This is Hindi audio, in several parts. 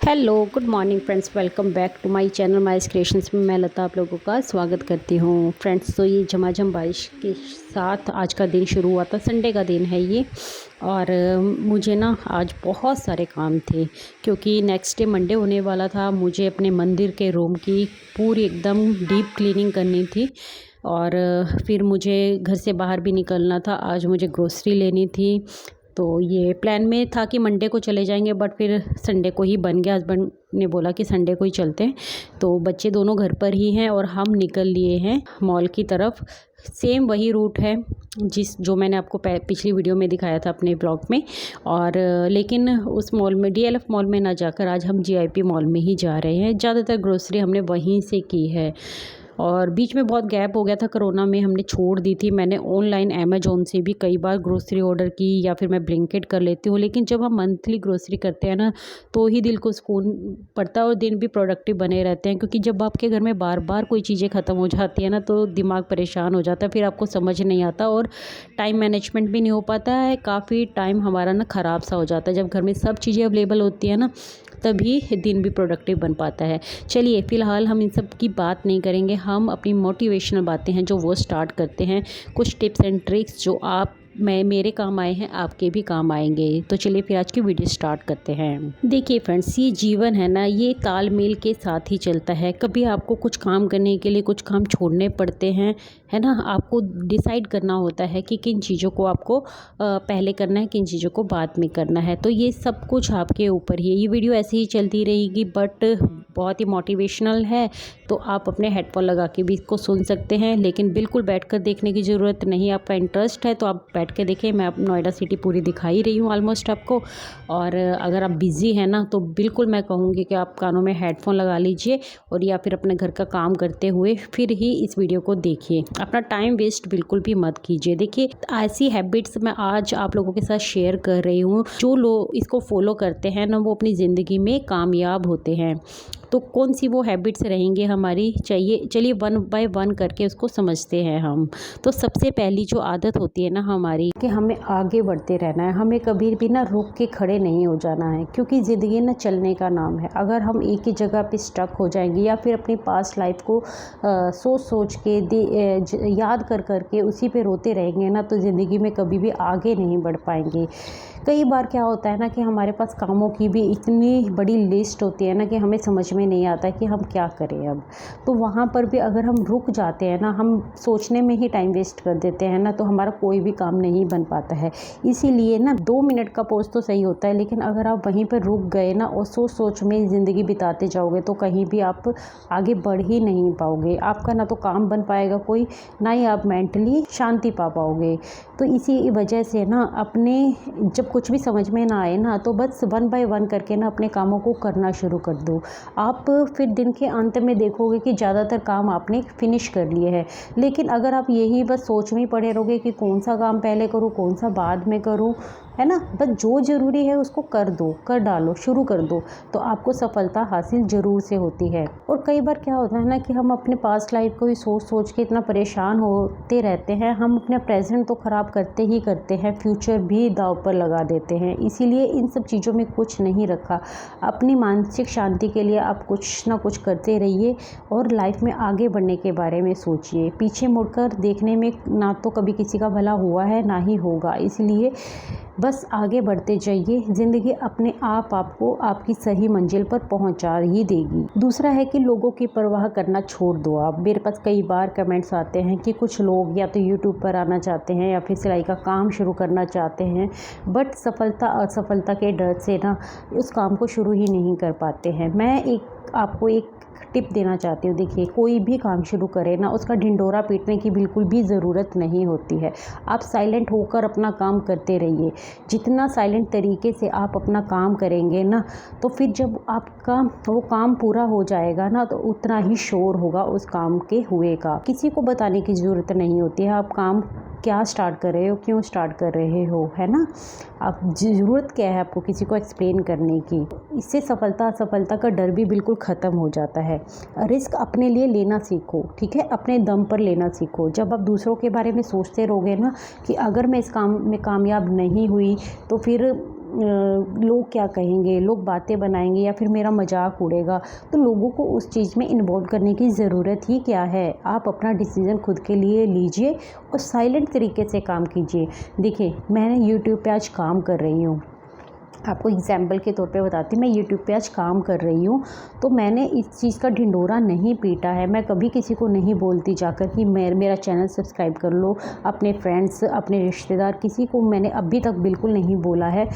Hello good morning friends, welcome back to my channel my creations में मैं लता आप लोगों का स्वागत करती हूँ। फ्रेंड्स, तो ये झमाझम बारिश के साथ आज का दिन शुरू हुआ था। संडे का दिन है ये। और मुझे ना आज बहुत सारे काम थे क्योंकि नेक्स्ट डे मंडे होने वाला था। मुझे अपने मंदिर के रूम की पूरी एकदम डीप क्लीनिंग करनी थी और फिर मुझे घर से बाहर भी निकलना था। आज मुझे ग्रोसरी लेनी थी, तो ये प्लान में था कि मंडे को चले जाएंगे, बट फिर संडे को ही बन गया। हस्बैंड ने बोला कि संडे को ही चलते हैं, तो बच्चे दोनों घर पर ही हैं और हम निकल लिए हैं मॉल की तरफ। सेम वही रूट है जो मैंने आपको पिछली वीडियो में दिखाया था अपने ब्लॉग में। और लेकिन उस मॉल में डीएलएफ मॉल में ना जाकर आज हम जीआईपी मॉल में ही जा रहे हैं। ज़्यादातर ग्रोसरी हमने वहीं से की है और बीच में बहुत गैप हो गया था, कोरोना में हमने छोड़ दी थी। मैंने ऑनलाइन अमेजोन से भी कई बार ग्रोसरी ऑर्डर की या फिर मैं ब्लिंकिट कर लेती हूँ, लेकिन जब हम मंथली ग्रोसरी करते हैं ना तो ही दिल को सुकून पड़ता है और दिन भी प्रोडक्टिव बने रहते हैं। क्योंकि जब आपके घर में बार बार कोई चीज़ें ख़त्म हो जाती है ना तो दिमाग परेशान हो जाता है, फिर आपको समझ नहीं आता और टाइम मैनेजमेंट भी नहीं हो पाता है। काफ़ी टाइम हमारा ना ख़राब सा हो जाता है। जब घर में सब चीज़ें अवेलेबल होती है ना तभी दिन भी प्रोडक्टिव बन पाता है। चलिए फ़िलहाल हम इन सब की बात नहीं करेंगे, हम अपनी मोटिवेशनल बातें हैं जो वो स्टार्ट करते हैं। कुछ टिप्स एंड ट्रिक्स जो मेरे काम आए हैं आपके भी काम आएंगे। तो चलिए फिर आज की वीडियो स्टार्ट करते हैं। देखिए फ्रेंड्स, ये जीवन है ना, ये तालमेल के साथ ही चलता है। कभी आपको कुछ काम करने के लिए कुछ काम छोड़ने पड़ते हैं, है ना। आपको डिसाइड करना होता है कि किन चीज़ों को आपको पहले करना है, किन चीज़ों को बाद में करना है। तो ये सब कुछ आपके ऊपर ही है। ये वीडियो ऐसे ही चलती रहेगी बट बहुत ही मोटिवेशनल है, तो आप अपने हेडफोन लगा के भी इसको सुन सकते हैं, लेकिन बिल्कुल बैठकर देखने की ज़रूरत नहीं। आपका इंटरेस्ट है तो आप बैठ के देखें। मैं नोएडा सिटी पूरी दिखा ही रही हूँ ऑलमोस्ट आपको। और अगर आप बिज़ी हैं ना तो बिल्कुल मैं कहूँगी कि आप कानों में हेडफोन लगा लीजिए और या फिर अपने घर का काम करते हुए फिर ही इस वीडियो को देखिए। अपना टाइम वेस्ट बिल्कुल भी मत कीजिए। देखिए, ऐसी हैबिट्स मैं आज आप लोगों के साथ शेयर कर रही हूँ। जो लोग इसको फॉलो करते हैं ना वो अपनी ज़िंदगी में कामयाब होते हैं। तो कौन सी वो हैबिट्स रहेंगी हमारी, चलिए वन बाय वन करके उसको समझते हैं हम। तो सबसे पहली जो आदत होती है ना हमारी कि हमें आगे बढ़ते रहना है। हमें कभी भी ना रुक के खड़े नहीं हो जाना है, क्योंकि ज़िंदगी ना चलने का नाम है। अगर हम एक ही जगह पे स्टक हो जाएंगे या फिर अपनी पास्ट लाइफ को सोच के याद कर के उसी पे रोते रहेंगे ना तो ज़िंदगी में कभी भी आगे नहीं बढ़ पाएंगे। कई बार क्या होता है ना कि हमारे पास कामों की भी इतनी बड़ी लिस्ट होती है ना कि हमें समझ में नहीं आता कि हम क्या करें अब। तो वहाँ पर भी अगर हम रुक जाते हैं ना, हम सोचने में ही टाइम वेस्ट कर देते हैं ना, तो हमारा कोई भी काम नहीं बन पाता है। इसीलिए ना 2 मिनट का पॉज तो सही होता है, लेकिन अगर आप वहीं पर रुक गए ना और सोच में ज़िंदगी बिताते जाओगे तो कहीं भी आप आगे बढ़ ही नहीं पाओगे। आपका ना तो काम बन पाएगा कोई, ना ही आप मेंटली शांति पा पाओगे। तो इसी वजह से ना अपने जब कुछ भी समझ में ना आए ना तो बस वन बाय वन करके ना अपने कामों को करना शुरू कर दो। आप फिर दिन के अंत में देखोगे कि ज़्यादातर काम आपने फिनिश कर लिए हैं। लेकिन अगर आप यही बस सोच में ही पड़े रहोगे कि कौन सा काम पहले करूँ कौन सा बाद में करूँ, है ना, बस जो ज़रूरी है उसको कर डालो, शुरू कर दो, तो आपको सफलता हासिल ज़रूर से होती है। और कई बार क्या होता है ना कि हम अपने पास्ट लाइफ को ही सोच के इतना परेशान होते रहते हैं, हम अपने प्रेजेंट तो ख़राब करते ही करते हैं, फ्यूचर भी दांव पर लगा देते हैं। इसीलिए इन सब चीज़ों में कुछ नहीं रखा। अपनी मानसिक शांति के लिए आप कुछ ना कुछ करते रहिए और लाइफ में आगे बढ़ने के बारे में सोचिए। पीछे मुड़कर देखने में ना तो कभी किसी का भला हुआ है ना ही होगा। इसलिए बस आगे बढ़ते जाइए, ज़िंदगी अपने आप आपको आपकी सही मंजिल पर पहुंचा ही देगी। दूसरा है कि लोगों की परवाह करना छोड़ दो आप। मेरे पास कई बार कमेंट्स आते हैं कि कुछ लोग या तो यूट्यूब पर आना चाहते हैं या फिर सिलाई का काम शुरू करना चाहते हैं, बट सफलता असफलता के डर से ना उस काम को शुरू ही नहीं कर पाते हैं। मैं आपको एक टिप देना चाहती हूँ। देखिए, कोई भी काम शुरू करे ना उसका ढिंढोरा पीटने की बिल्कुल भी ज़रूरत नहीं होती है। आप साइलेंट होकर अपना काम करते रहिए। जितना साइलेंट तरीके से आप अपना काम करेंगे ना तो फिर जब आपका वो काम पूरा हो जाएगा ना तो उतना ही शोर होगा उस काम के हुए का। किसी को बताने की ज़रूरत नहीं होती है आप काम क्या स्टार्ट कर रहे हो, क्यों स्टार्ट कर रहे हो, है ना। आप ज़रूरत क्या है आपको किसी को एक्सप्लेन करने की। इससे सफलता असफलता का डर भी बिल्कुल ख़त्म हो जाता है। रिस्क अपने लिए लेना सीखो, ठीक है, अपने दम पर लेना सीखो। जब आप दूसरों के बारे में सोचते रहोगे ना कि अगर मैं इस काम में कामयाब नहीं हुई तो फिर लोग क्या कहेंगे, लोग बातें बनाएंगे या फिर मेरा मजाक उड़ेगा। तो लोगों को उस चीज़ में इन्वॉल्व करने की ज़रूरत ही क्या है। आप अपना डिसीज़न खुद के लिए लीजिए और साइलेंट तरीके से काम कीजिए। देखिए, मैं यूट्यूब पे आज काम कर रही हूँ, आपको एग्जाम्पल के तौर पे बताती हूँ। मैं यूट्यूब पे आज काम कर रही हूँ, तो मैंने इस चीज़ का ढिंढोरा नहीं पीटा है। मैं कभी किसी को नहीं बोलती जाकर कि मेरा चैनल सब्सक्राइब कर लो। अपने फ्रेंड्स, अपने रिश्तेदार, किसी को मैंने अभी तक बिल्कुल नहीं बोला है।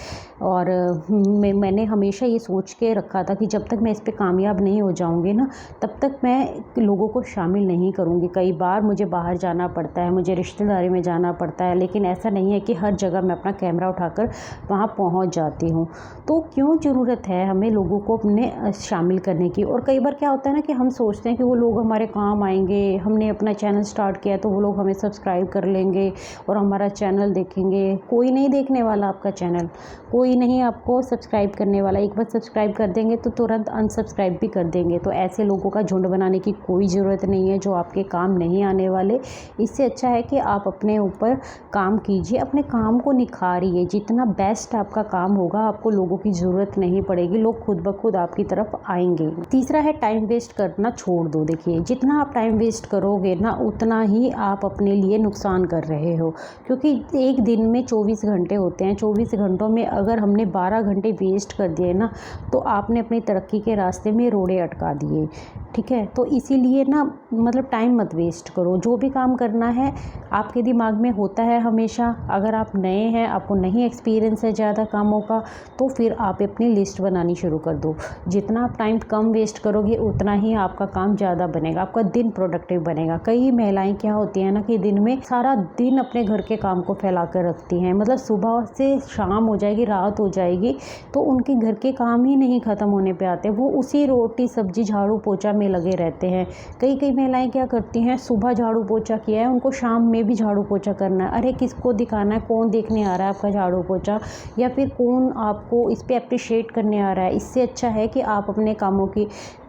और मैंने हमेशा ये सोच के रखा था कि जब तक मैं इस पर कामयाब नहीं हो जाऊँगी ना, तब तक मैं लोगों को शामिल नहीं करूँगी। कई बार मुझे बाहर जाना पड़ता है, मुझे रिश्तेदारी में जाना पड़ता है, लेकिन ऐसा नहीं है कि हर जगह मैं अपना कैमरा उठाकर वहाँ पहुँच जाती हूँ। तो क्यों ज़रूरत है हमें लोगों को अपने शामिल करने की। और कई बार क्या होता है ना कि हम सोचते हैं कि वो लोग हमारे काम आएंगे, हमने अपना चैनल स्टार्ट किया तो वो लोग हमें सब्सक्राइब कर लेंगे और हमारा चैनल देखेंगे। कोई नहीं देखने वाला आपका चैनल, कोई नहीं आपको सब्सक्राइब करने वाला। एक बार सब्सक्राइब कर देंगे तो तुरंत अनसब्सक्राइब भी कर देंगे। तो ऐसे लोगों का झुंड बनाने की कोई ज़रूरत नहीं है जो आपके काम नहीं आने वाले। इससे अच्छा है कि आप अपने ऊपर काम कीजिए, अपने काम को निखारिए। जितना बेस्ट आपका काम होगा, आपको लोगों की ज़रूरत नहीं पड़ेगी, लोग खुद ब खुद आपकी तरफ आएंगे। तीसरा है टाइम वेस्ट करना छोड़ दो। देखिए, जितना आप टाइम वेस्ट करोगे ना, उतना ही आप अपने लिए नुकसान कर रहे हो। क्योंकि एक दिन में 24 घंटे होते हैं, 24 घंटों में अगर हमने 12 घंटे वेस्ट कर दिए ना, तो आपने अपनी तरक्की के रास्ते में रोड़े अटका दिए। ठीक है, तो इसीलिए ना मतलब टाइम मत वेस्ट करो। जो भी काम करना है आपके दिमाग में होता है हमेशा। अगर आप नए हैं, आपको नहीं एक्सपीरियंस है ज़्यादा कामों का, तो फिर आप अपनी लिस्ट बनानी शुरू कर दो। जितना आप टाइम कम वेस्ट करोगे, उतना ही आपका काम ज़्यादा बनेगा, आपका दिन प्रोडक्टिव बनेगा। कई महिलाएं क्या होती हैं ना कि दिन में सारा दिन अपने घर के काम को फैला कर रखती हैं। मतलब सुबह से शाम हो जाएगी, रात हो जाएगी, तो उनके घर के काम ही नहीं ख़त्म होने पे आते। वो उसी रोटी सब्जी झाड़ू पोछा में लगे रहते हैं। कई महिलाएं क्या करती हैं, सुबह झाड़ू पोछा किया है, उनको शाम में भी झाड़ू पोछा करना है। अरे किसको दिखाना है, कौन देखने आ रहा है आपका झाड़ू पोछा, या फिर कौन आपको इस पे अप्रिशिएट करने आ रहा है। इससे अच्छा है कि आप अपने कामों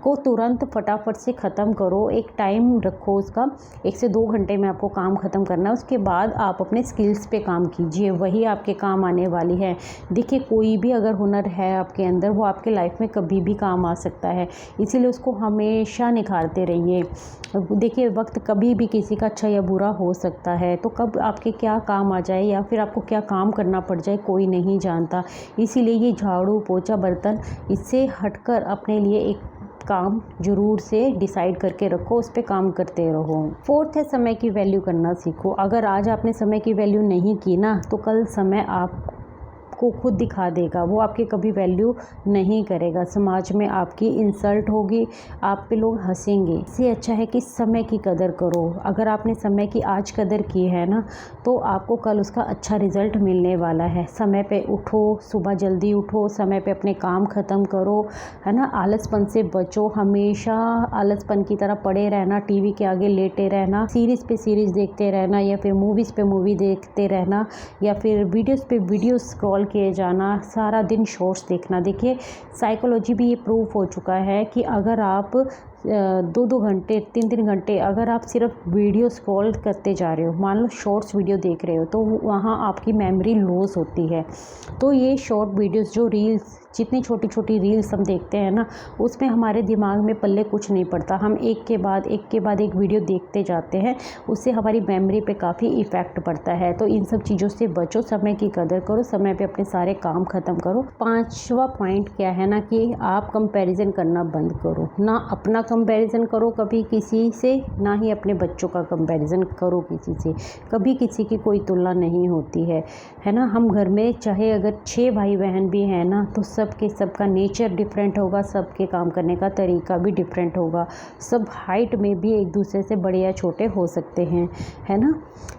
को तुरंत फटाफट से ख़त्म करो। एक टाइम रखो उसका, 1 से 2 घंटे में आपको काम ख़त्म करना है। उसके बाद आप अपने स्किल्स पे काम कीजिए, वही आपके काम आने वाली है। देखिए, कोई भी अगर हुनर है आपके अंदर, वो आपके लाइफ में कभी भी काम आ सकता है, इसीलिए उसको हमेशा निखारते रहिए। देखिए, वक्त कभी भी किसी का अच्छा या बुरा हो सकता है, तो कब आपके क्या काम आ जाए या फिर आपको क्या काम करना पड़ जाए, कोई नहीं जानता। इसीलिए ये झाड़ू पोछा बर्तन, इससे हटकर अपने लिए एक काम जरूर से डिसाइड करके रखो, उस पर काम करते रहो। 4th है समय की वैल्यू करना सीखो। अगर आज आपने समय की वैल्यू नहीं की ना, तो कल समय आप को खुद दिखा देगा, वो आपकी कभी वैल्यू नहीं करेगा। समाज में आपकी इंसल्ट होगी, आप पे लोग हंसेंगे। इससे अच्छा है कि समय की कदर करो। अगर आपने समय की आज कदर की है ना, तो आपको कल उसका अच्छा रिजल्ट मिलने वाला है। समय पे उठो, सुबह जल्दी उठो, समय पे अपने काम ख़त्म करो, है ना। आलसपन से बचो। हमेशा आलसपन की तरह पड़े रहना, टीवी के आगे लेटे रहना, सीरीज़ पे सीरीज़ देखते रहना, या फिर मूवीज़ पे मूवी देखते रहना, या फिर वीडियोज़ पे वीडियो स्क्रॉल किए जाना, सारा दिन शॉर्ट्स देखना। देखिए, साइकोलॉजी भी ये प्रूफ हो चुका है कि अगर आप 2-2 घंटे, 3-3 घंटे अगर आप सिर्फ वीडियो स्क्रॉल करते जा रहे हो, मान लो शॉर्ट्स वीडियो देख रहे हो, तो वहाँ आपकी मेमोरी लॉस होती है। तो ये शॉर्ट वीडियोस, जो रील्स, जितनी छोटी छोटी रील्स हम देखते हैं ना, उसमें हमारे दिमाग में पल्ले कुछ नहीं पड़ता। हम एक के बाद एक वीडियो देखते जाते हैं, उससे हमारी मेमोरी पे काफ़ी इफ़ेक्ट पड़ता है। तो इन सब चीज़ों से बचो, समय की कदर करो, समय पे अपने सारे काम ख़त्म करो। 5वां पॉइंट क्या है ना कि आप कंपैरिजन करना बंद करो। ना अपना कंपैरिजन करो कभी किसी से, ना ही अपने बच्चों का कंपैरिजन करो किसी से। कभी किसी की कोई तुलना नहीं होती है ना। हम घर में चाहे अगर 6 भाई बहन भी हैं ना, तो सबका नेचर डिफरेंट होगा, सबके काम करने का तरीका भी डिफरेंट होगा। सब हाइट में भी एक दूसरे से बड़े या छोटे हो सकते हैं, है ना।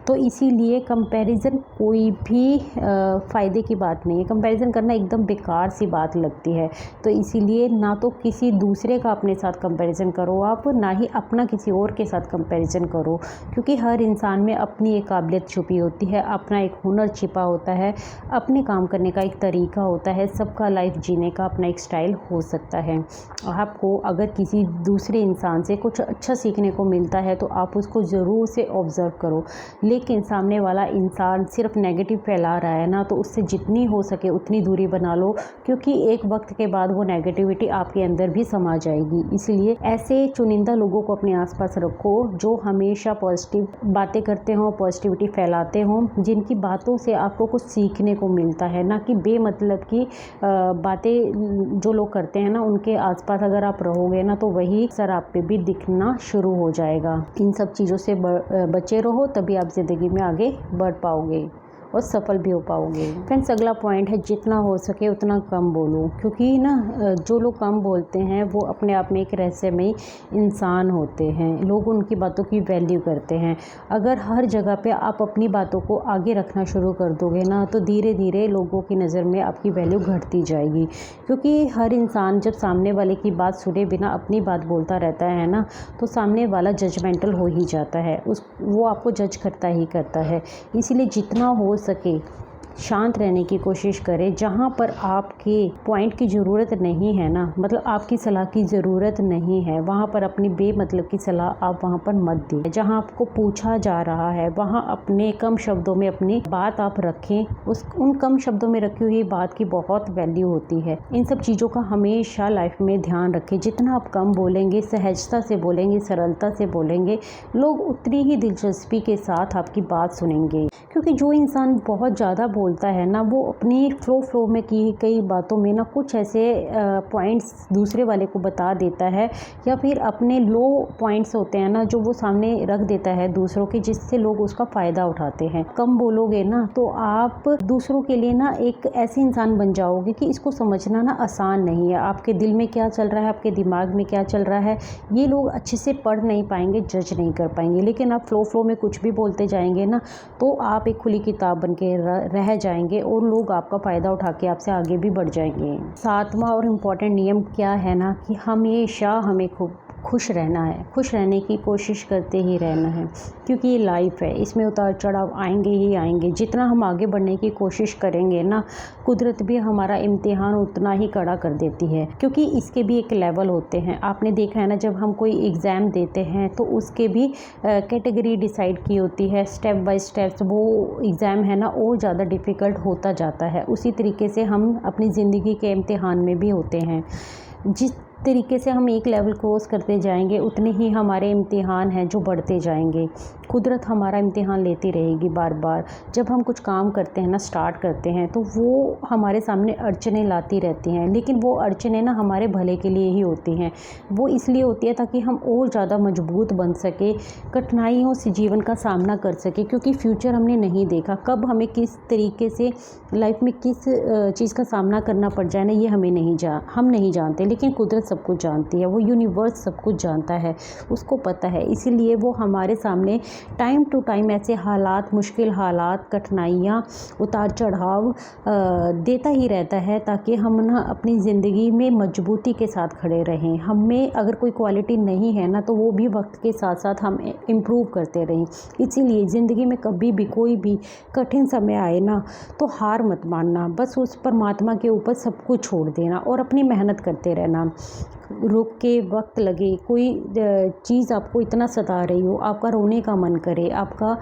तो इसीलिए कंपैरिजन कोई भी फ़ायदे की बात नहीं है। कंपैरिजन करना एकदम बेकार सी बात लगती है। तो इसीलिए ना तो किसी दूसरे का अपने साथ कंपैरिजन करो आप, ना ही अपना किसी और के साथ कंपैरिजन करो। क्योंकि हर इंसान में अपनी एक काबिलियत छुपी होती है, अपना एक हुनर छिपा होता है, अपने काम करने का एक तरीका होता है। सबका लाइफ लाइफ जीने का अपना एक स्टाइल हो सकता है। आपको अगर किसी दूसरे इंसान से कुछ अच्छा सीखने को मिलता है तो आप उसको ज़रूर से ऑब्ज़र्व करो, लेकिन सामने वाला इंसान सिर्फ नेगेटिव फैला रहा है ना, तो उससे जितनी हो सके उतनी दूरी बना लो, क्योंकि एक वक्त के बाद वो नेगेटिविटी आपके अंदर भी समा जाएगी। इसलिए ऐसे चुनिंदा लोगों को अपने आसपास रखो जो हमेशा पॉजिटिव बातें करते हों, पॉजिटिविटी फैलाते हों, जिनकी बातों से आपको कुछ सीखने को मिलता है, ना कि बेमतलब की बातें जो लोग करते हैं ना, उनके आसपास अगर आप रहोगे ना तो वही असर आप पे भी दिखना शुरू हो जाएगा। इन सब चीज़ों से बचे रहो, तभी आप ज़िंदगी में आगे बढ़ पाओगे और सफल भी हो पाओगे। फ्रेंड्स, अगला पॉइंट है जितना हो सके उतना कम बोलो, क्योंकि ना जो लोग कम बोलते हैं वो अपने आप में एक रहस्यमयी इंसान होते हैं। लोग उनकी बातों की वैल्यू करते हैं। अगर हर जगह पे आप अपनी बातों को आगे रखना शुरू कर दोगे ना, तो धीरे धीरे लोगों की नज़र में आपकी वैल्यू घटती जाएगी, क्योंकि हर इंसान जब सामने वाले की बात सुने बिना अपनी बात बोलता रहता है ना, तो सामने वाला जजमेंटल हो ही जाता है, वो आपको जज करता ही करता है। इसीलिए जितना हो सके शांत रहने की कोशिश करें। जहाँ पर आपके पॉइंट की ज़रूरत नहीं है ना, मतलब आपकी सलाह की ज़रूरत नहीं है, वहाँ पर अपनी बेमतलब की सलाह आप वहाँ पर मत दें। जहाँ आपको पूछा जा रहा है वहाँ अपने कम शब्दों में अपनी बात आप रखें। उन कम शब्दों में रखी हुई बात की बहुत वैल्यू होती है। इन सब चीज़ों का हमेशा लाइफ में ध्यान रखें। जितना आप कम बोलेंगे, सहजता से बोलेंगे, सरलता से बोलेंगे, लोग उतनी ही दिलचस्पी के साथ आपकी बात सुनेंगे। क्योंकि जो इंसान बहुत ज़्यादा बोलता है ना, वो अपनी फ्लो में की कई बातों में ना कुछ ऐसे पॉइंट्स दूसरे वाले को बता देता है, या फिर अपने लो पॉइंट्स होते हैं ना जो वो सामने रख देता है दूसरों के, जिससे लोग उसका फ़ायदा उठाते हैं। कम बोलोगे ना तो आप दूसरों के लिए ना एक ऐसे इंसान बन जाओगे कि इसको समझना ना आसान नहीं है। आपके दिल में क्या चल रहा है, आपके दिमाग में क्या चल रहा है, ये लोग अच्छे से पढ़ नहीं पाएंगे, जज नहीं कर पाएंगे। लेकिन आप फ्लो में कुछ भी बोलते जाएंगे ना, तो आप एक खुली किताब बन के रह जाएंगे और लोग आपका फ़ायदा उठा के आपसे आगे भी बढ़ जाएंगे। सातवां और इम्पॉर्टेंट नियम क्या है ना, कि हमेशा हमें खूब खुश रहना है, खुश रहने की कोशिश करते ही रहना है, क्योंकि ये लाइफ है, इसमें उतार चढ़ाव आएंगे ही आएंगे। जितना हम आगे बढ़ने की कोशिश करेंगे ना, कुदरत भी हमारा इम्तिहान उतना ही कड़ा कर देती है, क्योंकि इसके भी एक लेवल होते हैं। आपने देखा है ना, जब हम कोई एग्ज़ाम देते हैं तो उसके भी कैटेगरी डिसाइड की होती है, स्टेप बाय स्टेप्स वो एग्ज़ाम है ना और ज़्यादा डिफ़िकल्ट होता जाता है। उसी तरीके से हम अपनी ज़िंदगी के इम्तिहान में भी होते हैं। जिस तरीके से हम एक लेवल क्रॉस करते जाएंगे, उतने ही हमारे इम्तिहान हैं जो बढ़ते जाएंगे। कुदरत हमारा इम्तिहान लेती रहेगी बार बार। जब हम कुछ काम करते हैं ना, स्टार्ट करते हैं, तो वो हमारे सामने अड़चनें लाती रहती हैं, लेकिन वो अड़चनें ना हमारे भले के लिए ही होती हैं। वो इसलिए होती है ताकि हम और ज़्यादा मजबूत बन सके, कठिनाइयों से जीवन का सामना कर सके, क्योंकि फ्यूचर हमने नहीं देखा, कब हमें किस तरीके से लाइफ में किस चीज़ का सामना करना पड़ जाए ना, ये हम नहीं जानते। लेकिन कुदरत सब कुछ जानती है, वो यूनिवर्स सब कुछ जानता है, उसको पता है। इसीलिए वो हमारे सामने टाइम टू टाइम ऐसे हालात, मुश्किल हालात, कठिनाइयाँ, उतार चढ़ाव देता ही रहता है, ताकि हम ना अपनी ज़िंदगी में मजबूती के साथ खड़े रहें। हम में अगर कोई क्वालिटी नहीं है ना, तो वो भी वक्त के साथ साथ हम इम्प्रूव करते रहें। इसीलिए ज़िंदगी में कभी भी कोई भी कठिन समय आए ना, तो हार मत मानना, बस उस परमात्मा के ऊपर सब कुछ छोड़ देना और अपनी मेहनत करते रहना। रुक के वक्त लगे, कोई चीज़ आपको इतना सता रही हो, आपका रोने का मन करे, आपका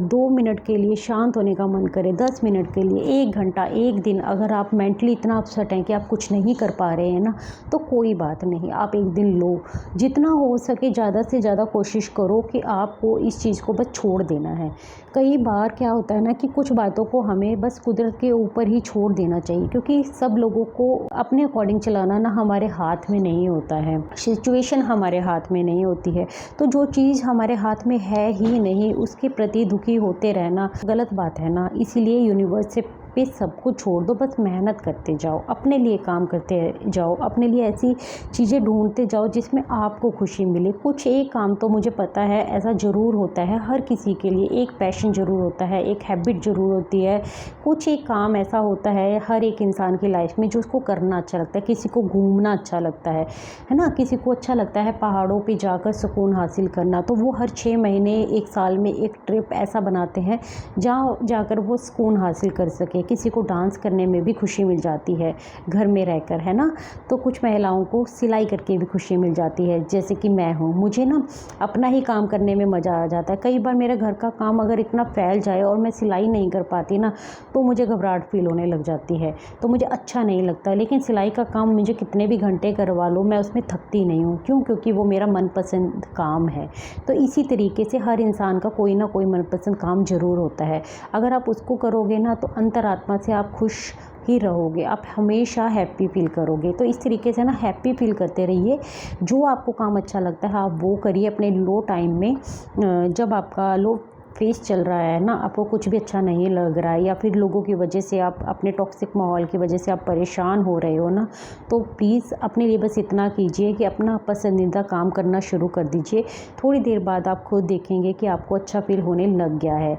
2 मिनट के लिए शांत होने का मन करे, 10 मिनट के लिए, 1 घंटा, 1 दिन, अगर आप मेंटली इतना अपसेट हैं कि आप कुछ नहीं कर पा रहे हैं ना, तो कोई बात नहीं, आप एक दिन लो। जितना हो सके ज़्यादा से ज़्यादा कोशिश करो कि आपको इस चीज़ को बस छोड़ देना है। कई बार क्या होता है ना, कि कुछ बातों को हमें बस कुदरत के ऊपर ही छोड़ देना चाहिए, क्योंकि सब लोगों को अपने अकॉर्डिंग चलाना ना हमारे हाथ में नहीं होता है, सिचुएशन हमारे हाथ में नहीं होती है। तो जो चीज़ हमारे हाथ में है ही नहीं, उसके प्रति दुखी होते रहना गलत बात है ना। इसीलिए यूनिवर्स से पे सब कुछ छोड़ दो, बस मेहनत करते जाओ, अपने लिए काम करते जाओ, अपने लिए ऐसी चीज़ें ढूंढते जाओ जिसमें आपको खुशी मिले। कुछ एक काम तो मुझे पता है ऐसा ज़रूर होता है हर किसी के लिए, एक पैशन ज़रूर होता है, एक हैबिट ज़रूर होती है, कुछ एक काम ऐसा होता है हर एक इंसान की लाइफ में जो उसको करना अच्छा लगता है। किसी को घूमना अच्छा लगता है ना, किसी को अच्छा लगता है पहाड़ों पे जाकर सुकून हासिल करना, तो वो हर 6 महीने 1 साल में एक ट्रिप ऐसा बनाते हैं जहाँ जाकर वो सुकून हासिल कर सके। किसी को डांस करने में भी खुशी मिल जाती है घर में रहकर, है ना। तो कुछ महिलाओं को सिलाई करके भी खुशी मिल जाती है, जैसे कि मैं हूँ। मुझे ना अपना ही काम करने में मज़ा आ जाता है। कई बार मेरा घर का काम अगर इतना फैल जाए और मैं सिलाई नहीं कर पाती ना, तो मुझे घबराहट फील होने लग जाती है, तो मुझे अच्छा नहीं लगता। लेकिन सिलाई का काम मुझे कितने भी घंटे करवा लो, मैं उसमें थकती नहीं हूँ। क्यों? क्योंकि वो मेरा मनपसंद काम है। तो इसी तरीके से हर इंसान का कोई ना कोई मनपसंद काम ज़रूर होता है। अगर आप उसको करोगे ना, तो अंतरात्मा से आप खुश ही रहोगे, आप हमेशा हैप्पी फील करोगे। तो इस तरीके से ना हैप्पी फील करते रहिए। जो आपको काम अच्छा लगता है आप वो करिए अपने लो टाइम में। जब आपका लो फेस चल रहा है ना, आपको कुछ भी अच्छा नहीं लग रहा है, या फिर लोगों की वजह से आप अपने टॉक्सिक माहौल की वजह से आप परेशान हो रहे हो ना, तो प्लीज़ अपने लिए बस इतना कीजिए कि अपना पसंदीदा काम करना शुरू कर दीजिए। थोड़ी देर बाद आप खुद देखेंगे कि आपको अच्छा फील होने लग गया है।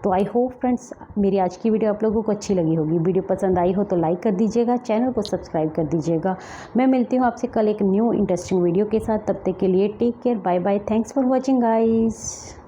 तो आई होप फ्रेंड्स मेरी आज की वीडियो आप लोगों को अच्छी लगी होगी। वीडियो पसंद आई हो तो लाइक कर दीजिएगा, चैनल को सब्सक्राइब कर दीजिएगा। मैं मिलती हूँ आपसे कल एक न्यू इंटरेस्टिंग वीडियो के साथ। तब तक के लिए take care, bye bye, thanks for watching guys.